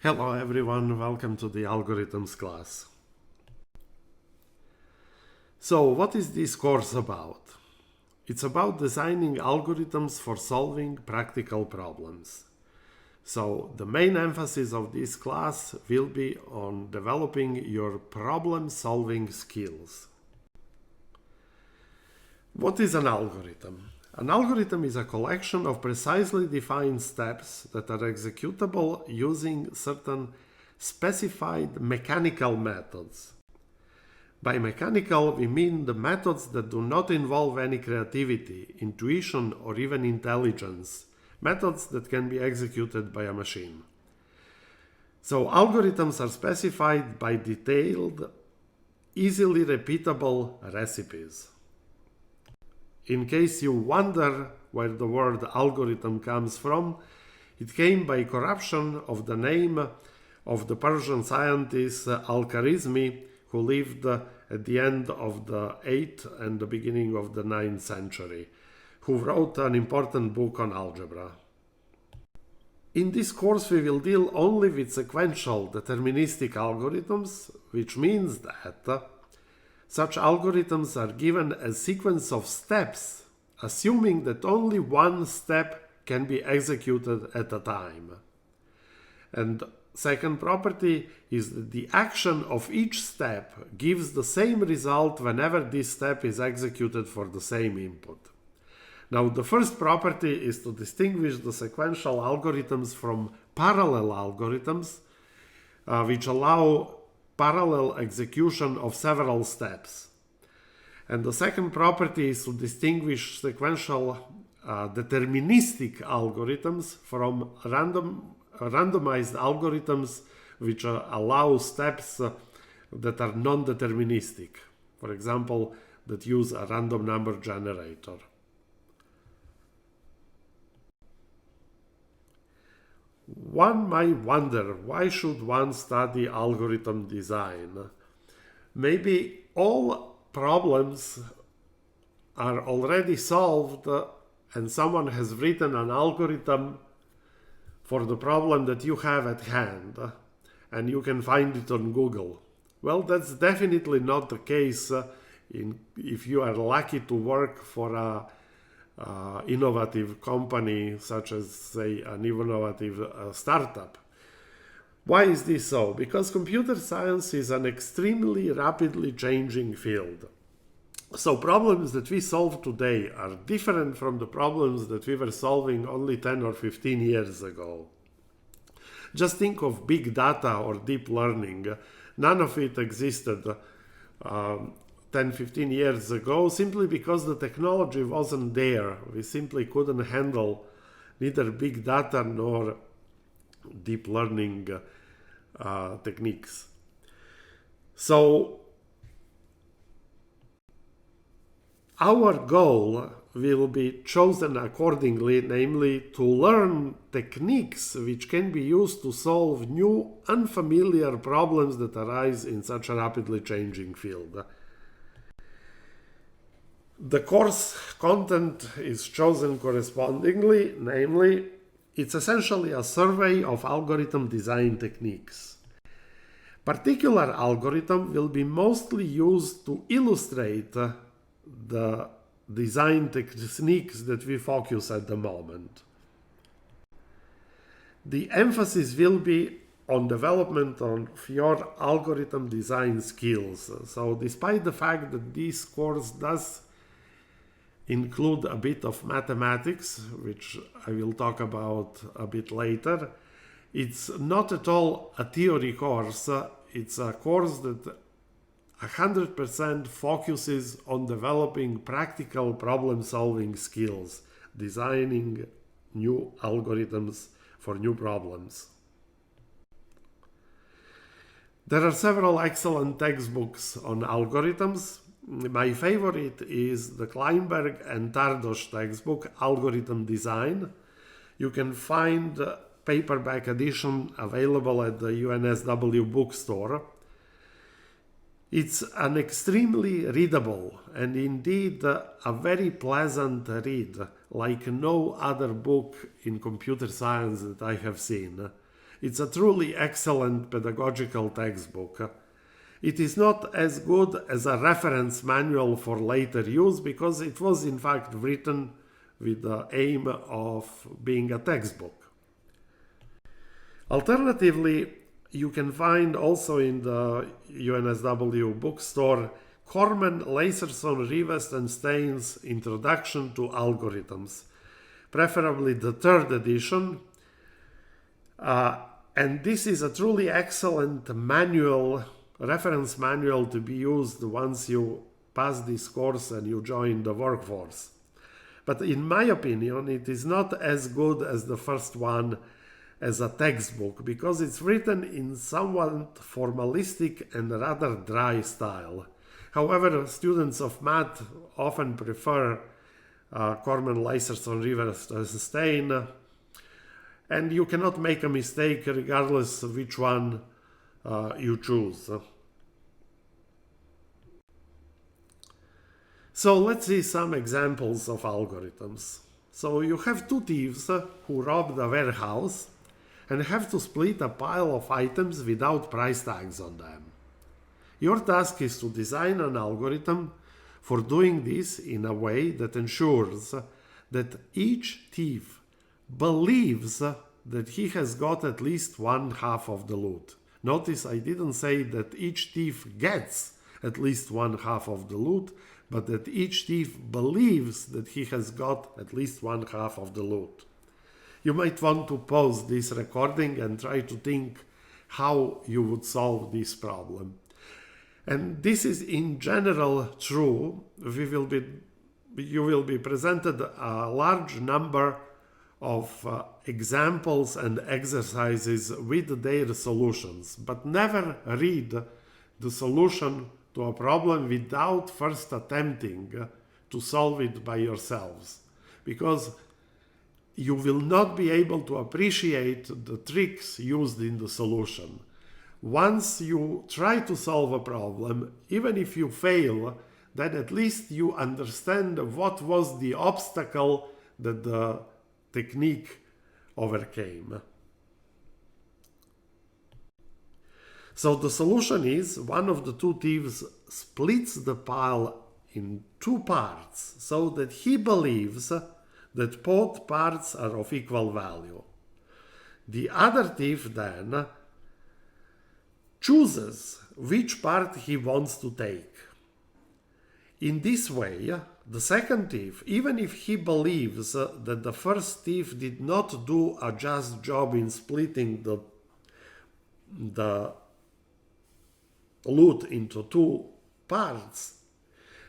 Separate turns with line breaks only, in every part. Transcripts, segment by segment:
Hello everyone, welcome to the algorithms class. So what is this course about? It's about designing algorithms for solving practical problems. So the main emphasis of this class will be on developing your problem-solving skills. What is an algorithm? An algorithm is a collection of precisely defined steps that are executable using certain specified mechanical methods. By mechanical, we mean the methods that do not involve any creativity, intuition, or even intelligence, methods that can be executed by a machine. So algorithms are specified by detailed, easily repeatable recipes. In case you wonder where the word algorithm comes from, it came by corruption of the name of the Persian scientist Al-Khwarizmi, who lived at the end of the 8th and the beginning of the 9th century, who wrote an important book on algebra. In this course we will deal only with sequential deterministic algorithms, which means that such algorithms are given a sequence of steps, assuming that only one step can be executed at a time. And second property is that the action of each step gives the same result whenever this step is executed for the same input. Now, the first property is to distinguish the sequential algorithms from parallel algorithms, which allow parallel execution of several steps. And the second property is to distinguish sequential deterministic algorithms from randomized algorithms which allow steps that are non-deterministic, for example, that use a random number generator. One might wonder, why should one study algorithm design? Maybe all problems are already solved and someone has written an algorithm for the problem that you have at hand and you can find it on Google. Well, that's definitely not the case if you are lucky to work for a innovative company, such as, say, an innovative startup. Why is this so? Because computer science is an extremely rapidly changing field. So problems that we solve today are different from the problems that we were solving only 10 or 15 years ago. Just think of big data or deep learning. None of it existed 10-15 years ago, simply because the technology wasn't there. We simply couldn't handle neither big data nor deep learning techniques. So our goal will be chosen accordingly, namely to learn techniques which can be used to solve new, unfamiliar problems that arise in such a rapidly changing field. The course content is chosen correspondingly, namely, it's essentially a survey of algorithm design techniques. Particular algorithm will be mostly used to illustrate the design techniques that we focus at the moment. The emphasis will be on development of your algorithm design skills. So despite the fact that this course does include a bit of mathematics, which I will talk about a bit later, it's not at all a theory course. It's a course that 100% focuses on developing practical problem-solving skills, designing new algorithms for new problems. There are several excellent textbooks on algorithms. My favorite is the Kleinberg and Tardosh textbook, Algorithm Design. You can find the paperback edition available at the UNSW bookstore. It's an extremely readable and indeed a very pleasant read, like no other book in computer science that I have seen. It's a truly excellent pedagogical textbook. It is not as good as a reference manual for later use because it was in fact written with the aim of being a textbook. Alternatively, you can find also in the UNSW bookstore Corman, Laserson, Rivest and Stein's Introduction to Algorithms, preferably the 3rd edition. And this is a truly excellent reference manual to be used once you pass this course and you join the workforce. But in my opinion, it is not as good as the first one as a textbook because it's written in somewhat formalistic and rather dry style. However, students of math often prefer Corman, Laserson, Rivest and Stein, and you cannot make a mistake regardless of which one you choose. So let's see some examples of algorithms. So you have two thieves who robbed a warehouse and have to split a pile of items without price tags on them. Your task is to design an algorithm for doing this in a way that ensures that each thief believes that he has got at least one half of the loot. Notice I didn't say that each thief gets at least one half of the loot, but that each thief believes that he has got at least one half of the loot. You might want to pause this recording and try to think how you would solve this problem. And this is in general true. You will be presented a large number of examples and exercises with their solutions, but never read the solution to a problem without first attempting to solve it by yourselves, because you will not be able to appreciate the tricks used in the solution. Once you try to solve a problem, even if you fail, then at least you understand what was the obstacle that the technique overcame. So the solution is one of the two thieves splits the pile in two parts so that he believes that both parts are of equal value. The other thief then chooses which part he wants to take. In this way, the second thief, even if he believes that the first thief did not do a just job in splitting the loot into two parts,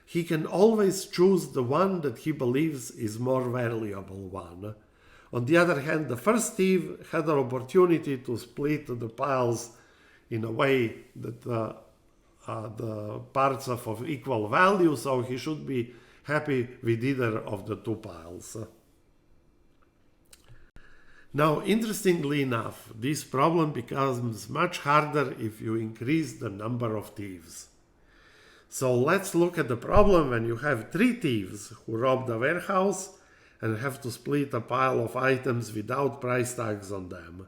he can always choose the one that he believes is more valuable one. On the other hand, the first thief had an opportunity to split the piles in a way that the parts are of equal value, so he should be happy with either of the two piles. Now, interestingly enough, this problem becomes much harder if you increase the number of thieves. So let's look at the problem when you have three thieves who robbed a warehouse and have to split a pile of items without price tags on them.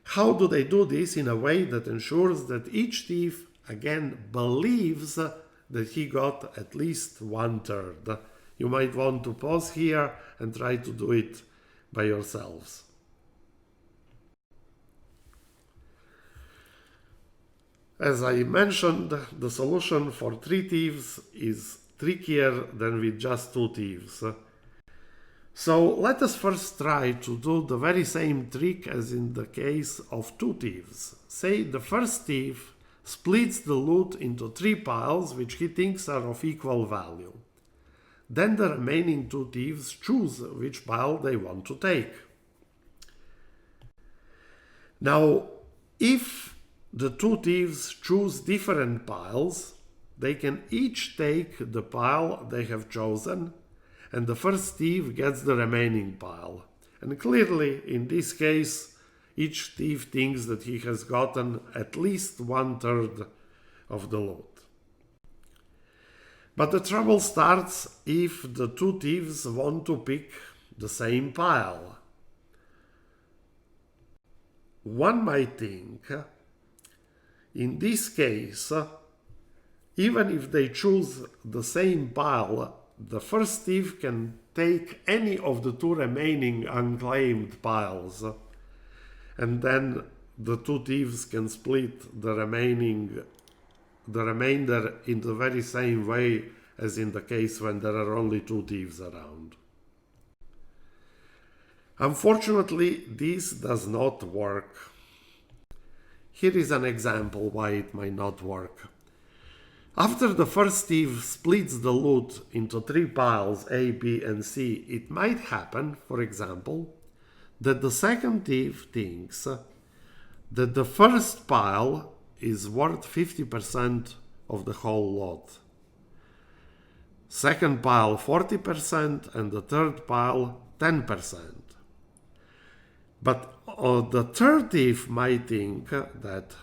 How do they do this in a way that ensures that each thief again believes that he got at least 1/3? You might want to pause here and try to do it by yourselves. As I mentioned, the solution for three thieves is trickier than with just two thieves. So let us first try to do the very same trick as in the case of two thieves. Say the first thief splits the loot into three piles which he thinks are of equal value. Then the remaining two thieves choose which pile they want to take. Now, if the two thieves choose different piles, they can each take the pile they have chosen, and the first thief gets the remaining pile. And clearly, in this case, each thief thinks that he has gotten at least 1/3 of the loot. But the trouble starts if the two thieves want to pick the same pile. one might think, in this case, even if they choose the same pile, the first thief can take any of the two remaining unclaimed piles, and then the two thieves can split the remainder in the very same way as in the case when there are only two thieves around. Unfortunately, this does not work. Here is an example why it might not work. After the first thief splits the loot into three piles A, B, and C, it might happen, for example, that the second thief thinks that the first pile is worth 50% of the whole lot. Second pile 40% and the third pile 10%. But the third thief might think that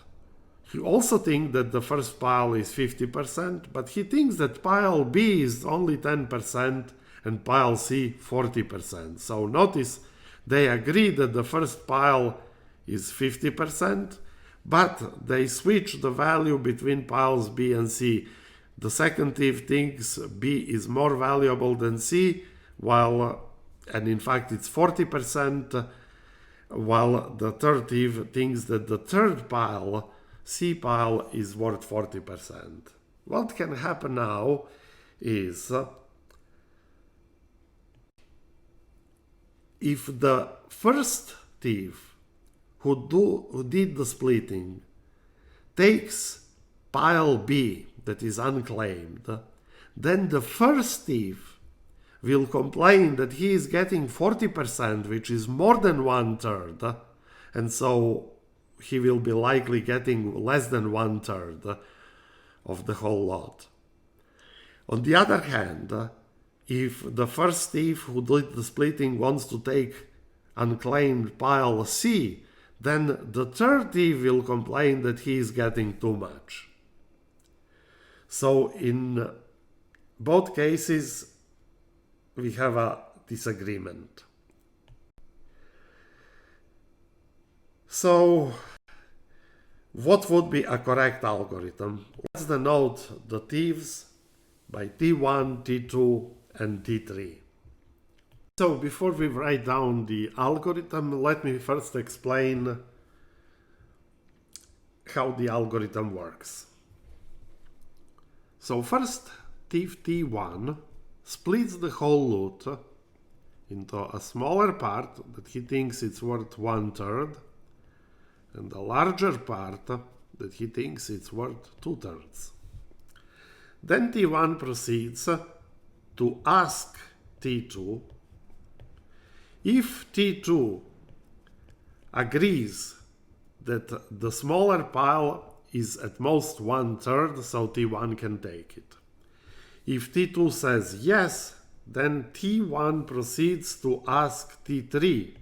he also thinks that the first pile is 50%, but he thinks that pile B is only 10% and pile C 40%. So notice they agree that the first pile is 50%, but they switch the value between piles B and C. The second thief thinks B is more valuable than C, and in fact it's 40%, while the third thief thinks that the third pile, C pile, is worth 40%. What can happen now is if the first thief who did the splitting takes pile B that is unclaimed, then the first thief will complain that he is getting 40%, which is more than 1/3, and so he will be likely getting less than 1/3 of the whole lot. On the other hand, if the first thief who did the splitting wants to take unclaimed pile C, then the third thief will complain that he is getting too much. So in both cases, we have a disagreement. So what would be a correct algorithm? Let's denote the thieves by T1, T2, and T3. So before we write down the algorithm, let me first explain how the algorithm works. So first, thief T1 splits the whole loot into a smaller part that he thinks it's worth 1/3 and a larger part that he thinks it's worth 2/3. Then T1 proceeds to ask T2 if T2 agrees that the smaller pile is at most 1/3, so T1 can take it. If T2 says yes, then T1 proceeds to ask T3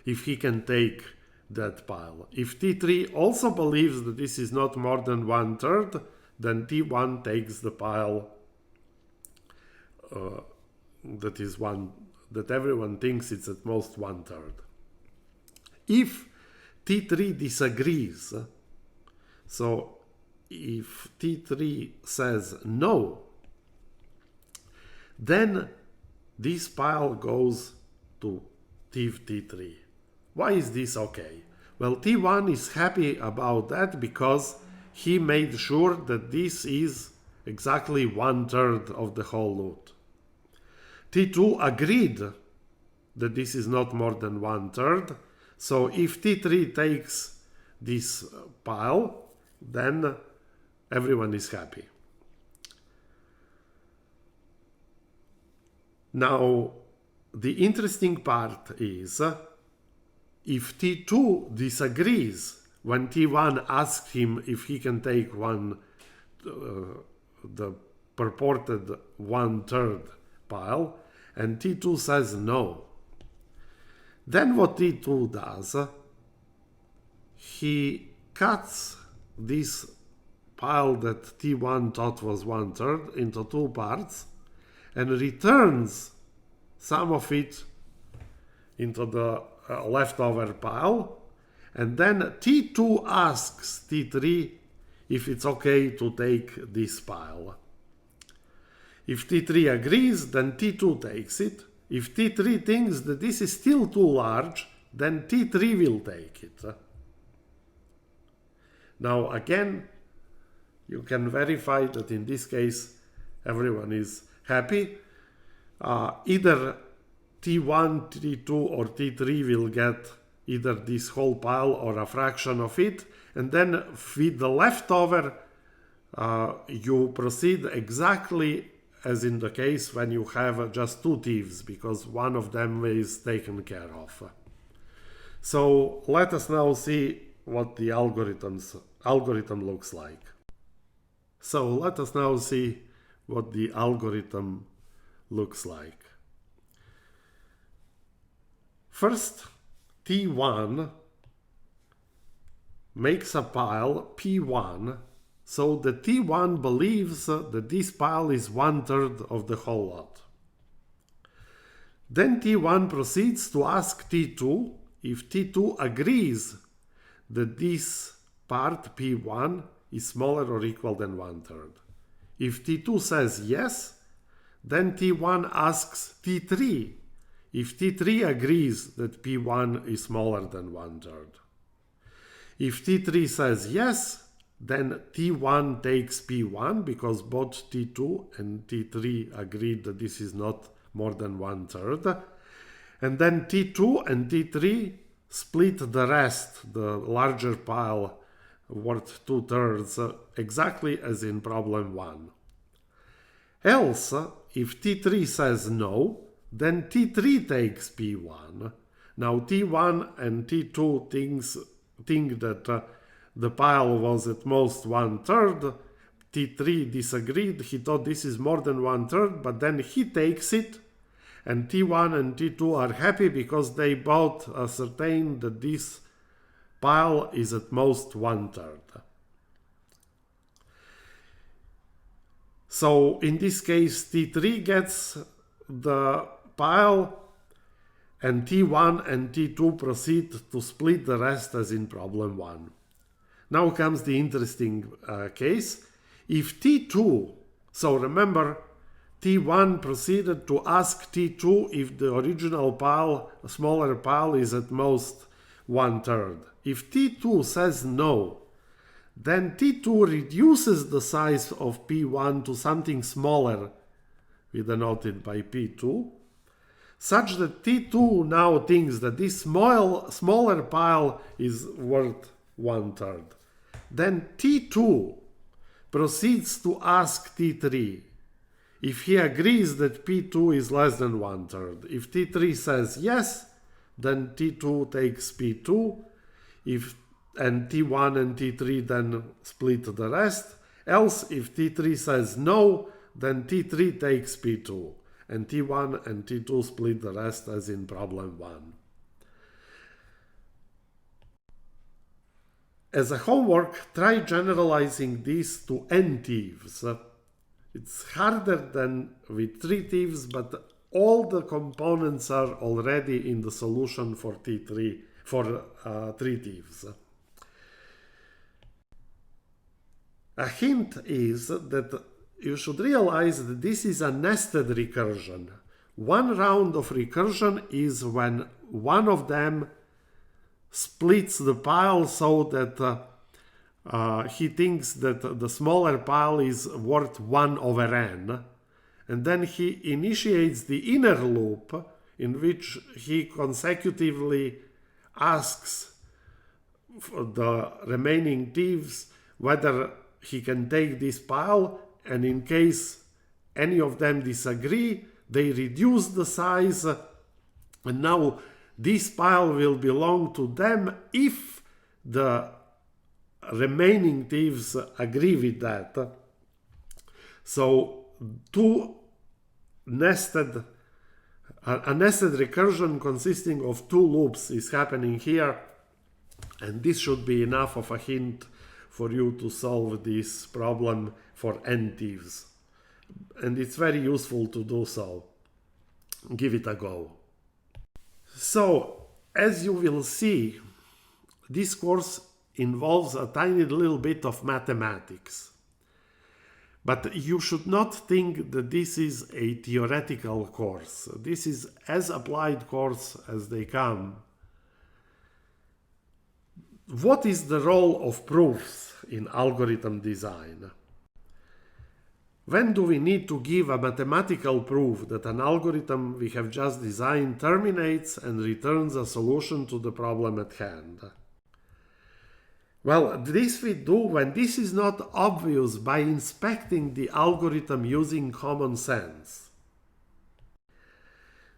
if he can take that pile. If T3 also believes that this is not more than 1/3, then T1 takes the pile that everyone thinks it's at most 1/3. If T3 disagrees, so if T3 says no, then this pile goes to thief T3. Why is this okay? Well, T1 is happy about that because he made sure that this is exactly 1/3 of the whole loot. T2 agreed that this is not more than 1/3, so if T3 takes this pile, then everyone is happy. Now, the interesting part is if T2 disagrees when T1 asks him if he can take the purported 1/3 pile, and T2 says no. Then what T2 does, he cuts this pile that T1 thought was 1/3 into two parts and returns some of it into the leftover pile, and then T2 asks T3 if it's okay to take this pile. If T3 agrees, then T2 takes it. If T3 thinks that this is still too large, then T3 will take it. Now again, you can verify that in this case everyone is happy. Either T1, T2 or T3 will get either this whole pile or a fraction of it, and then with the leftover you proceed exactly as in the case when you have just two thieves, because one of them is taken care of. So let us now see what the algorithm looks like. So let us now see what the algorithm looks like. First, T1 makes a pile P1, so the T1 believes that this pile is 1/3 of the whole lot. Then T1 proceeds to ask T2 if T2 agrees that this part P1 is smaller or equal than 1/3. If T2 says yes, then T1 asks T3 if T3 agrees that P1 is smaller than 1/3. If T3 says yes, then T1 takes P1 because both T2 and T3 agreed that this is not more than 1/3. And then T2 and T3 split the rest, the larger pile worth 2/3, exactly as in problem 1. Else, if T3 says no, then T3 takes P1. Now T1 and T2 think that the pile was at most 1/3. T3 disagreed. He thought this is more than 1/3, but then he takes it. And T1 and T2 are happy because they both ascertain that this pile is at most 1/3. So in this case, T3 gets the pile, and T1 and T2 proceed to split the rest as in problem 1. Now comes the interesting case. If T2, so remember, T1 proceeded to ask T2 if the original pile, a smaller pile, is at most 1/3. If T2 says no, then T2 reduces the size of P1 to something smaller, we denoted by P2, such that T2 now thinks that this smaller pile is worth 1/3. Then T2 proceeds to ask T3 if he agrees that P2 is less than 1/3. If T3 says yes, then T2 takes P2, and T1 and T3 then split the rest. Else, if T3 says no, then T3 takes P2, and T1 and T2 split the rest as in problem 1. As a homework, try generalizing this to n thieves. It's harder than with 3 thieves, but all the components are already in the solution for T3 for 3 thieves. A hint is that you should realize that this is a nested recursion. One round of recursion is when one of them splits the pile so that he thinks that the smaller pile is worth 1/n, and then he initiates the inner loop in which he consecutively asks the remaining thieves whether he can take this pile, and in case any of them disagree, they reduce the size, and now this pile will belong to them if the remaining thieves agree with that. So a nested recursion consisting of 2 loops is happening here, and this should be enough of a hint for you to solve this problem for n thieves. And it's very useful to do so. Give it a go. So as you will see, this course involves a tiny little bit of mathematics. But you should not think that this is a theoretical course. This is as applied course as they come. What is the role of proofs in algorithm design? When do we need to give a mathematical proof that an algorithm we have just designed terminates and returns a solution to the problem at hand? Well, this we do when this is not obvious by inspecting the algorithm using common sense.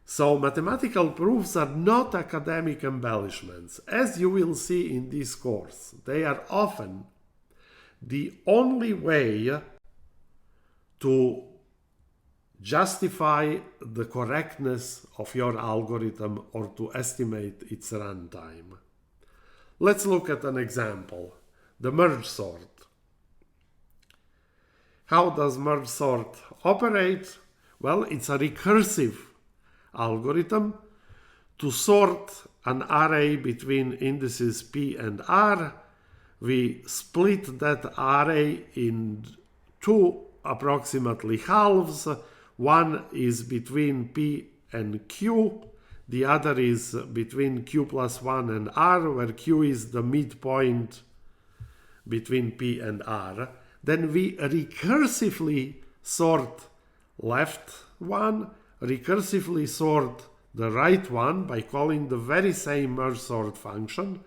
So mathematical proofs are not academic embellishments. As you will see in this course, they are often the only way to justify the correctness of your algorithm or to estimate its runtime. Let's look at an example, the MergeSort. How does MergeSort operate? Well, it's a recursive algorithm to sort an array between indices p and r. We split that array in two approximately halves. One is between p and q. The other is between q plus 1 and r, where q is the midpoint between p and r. Then we recursively sort left one, recursively sort the right one by calling the very same MergeSort function.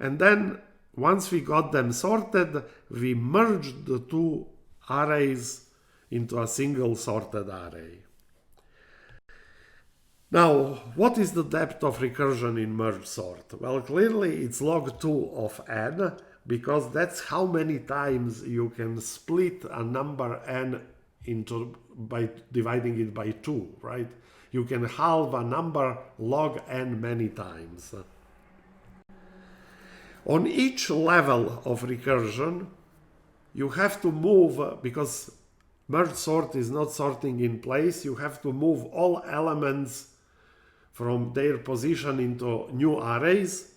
And then once we got them sorted, we merged the two arrays into a single sorted array. Now, what is the depth of recursion in MergeSort? Well, clearly it's log 2 of n, because that's how many times you can split a number n into by dividing it by 2, right? You can halve a number log n many times. On each level of recursion, you have to move, because MergeSort is not sorting in place, you have to move all elements from their position into new arrays,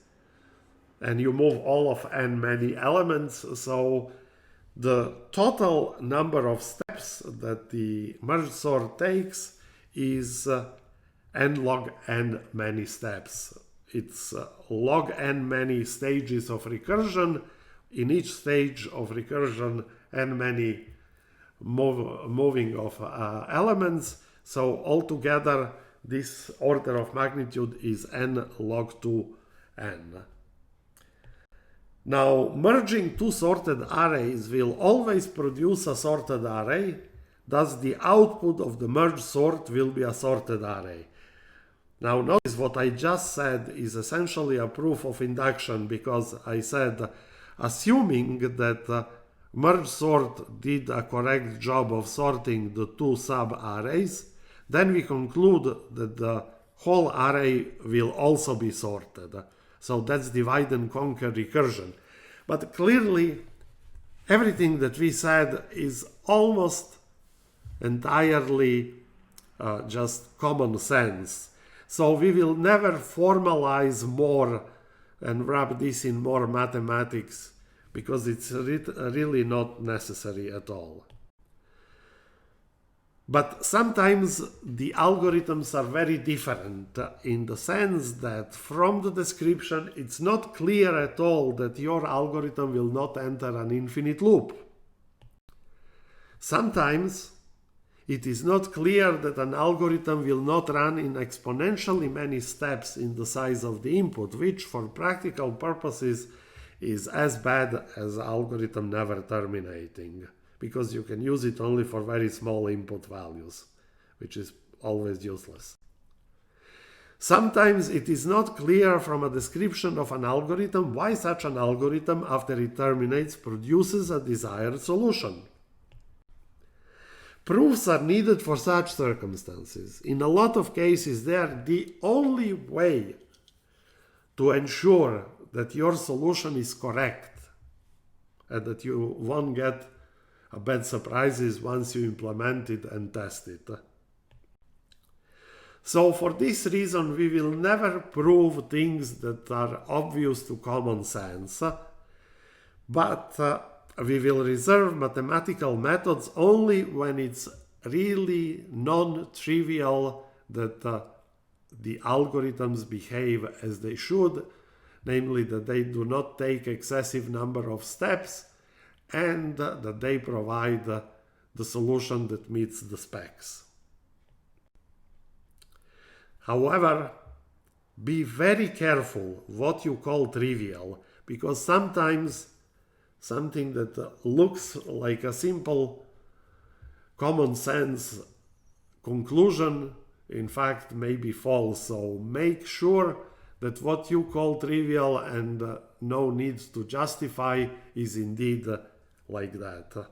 and you move all of n many elements. So the total number of steps that the MergeSort takes is n log n many steps. It's log n many stages of recursion. In each stage of recursion, n many moving of elements. So altogether, this order of magnitude is n log 2n. Now, merging two sorted arrays will always produce a sorted array. Thus, the output of the MergeSort will be a sorted array. Now, notice what I just said is essentially a proof of induction, because I said, assuming that MergeSort did a correct job of sorting the two sub-arrays, then we conclude that the whole array will also be sorted. So that's divide and conquer recursion. But clearly, everything that we said is almost entirely just common sense. So we will never formalize more and wrap this in more mathematics, because it's really not necessary at all. But sometimes the algorithms are very different in the sense that from the description it's not clear at all that your algorithm will not enter an infinite loop. Sometimes it is not clear that an algorithm will not run in exponentially many steps in the size of the input, which for practical purposes is as bad as algorithm never terminating, because you can use it only for very small input values, which is always useless. Sometimes it is not clear from a description of an algorithm why such an algorithm, after it terminates, produces a desired solution. Proofs are needed for such circumstances. In a lot of cases, they are the only way to ensure that your solution is correct and that you won't get bad surprises once you implement it and test it. So for this reason, we will never prove things that are obvious to common sense, but we will reserve mathematical methods only when it's really non-trivial that the algorithms behave as they should, namely that they do not take excessive number of steps and that they provide the solution that meets the specs. However, be very careful what you call trivial, because sometimes something that looks like a simple common sense conclusion in fact may be false. So make sure that what you call trivial and no need to justify is indeed like that.